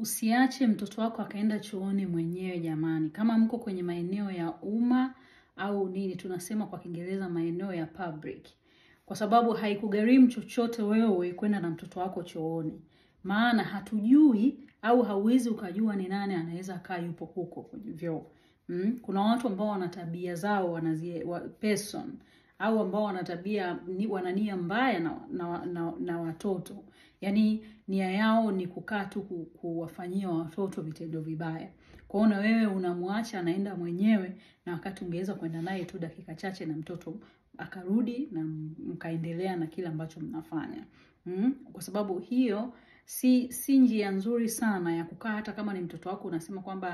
Usiache mtoto wako akaenda chooni mwenyewe jamani. Kama mko kwenye maeneo ya umma au nini tunasema kwa Kiingereza maeneo ya public. Kwa sababu haikugharimu chochote wewe kwenda na mtoto wako chooni. Maana hatujui au hauwezi ukajua ni nani anaweza kaa yupo huko kwenye vyoo. Kuna watu ambao wana tabia zao person au ambao wana nia mbaya na watoto. Yaani nia yao ni kukaa tu kuwafanyia watoto vitendo vibaya. Kwa hiyo na wewe unamwacha anaenda mwenyewe na wakati ungeweza kwenda naye tu dakika chache na mtoto akarudi na mkaendelea na kile ambacho mnafanya. Kwa sababu hiyo si njia nzuri sana ya kukaa hata kama ni mtoto wako unasema kwamba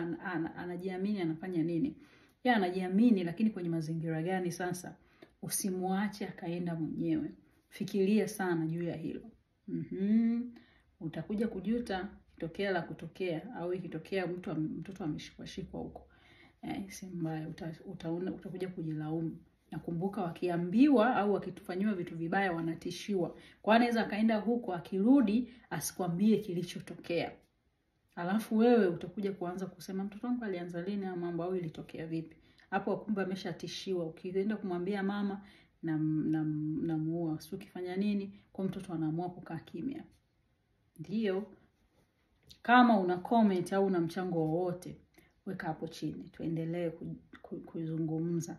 anajiamini anafanya nini. Yeye anajiamini lakini kwenye mazingira gani sasa? Usimwache akaenda mwenyewe. Fikiria sana juu ya hilo. Utakuja kujuta kitokea la kutokea au ikitokea mtoto ameshikwa huko. Si mbaya utakuja kujilaumu. Nakumbuka wakiambiwa au wakitufanywa vitu vibaya wanatishiwa. Kwa anaweza akaenda huko akirudi asikwambie kilichotokea. Alafu wewe utakuja kuanza kusema mtoto wangu alianza lini na mambo au ilitokea vipi. Hapo kumbe ameshatishiwa. Ukienda kumwambia mama na muua. Sio ukifanya nini? Kwa mtoto anaamua kukaa kimya. Ndio. Kama una comment au una mchango wowote, weka hapo chini. Tuendelee kuzungumza.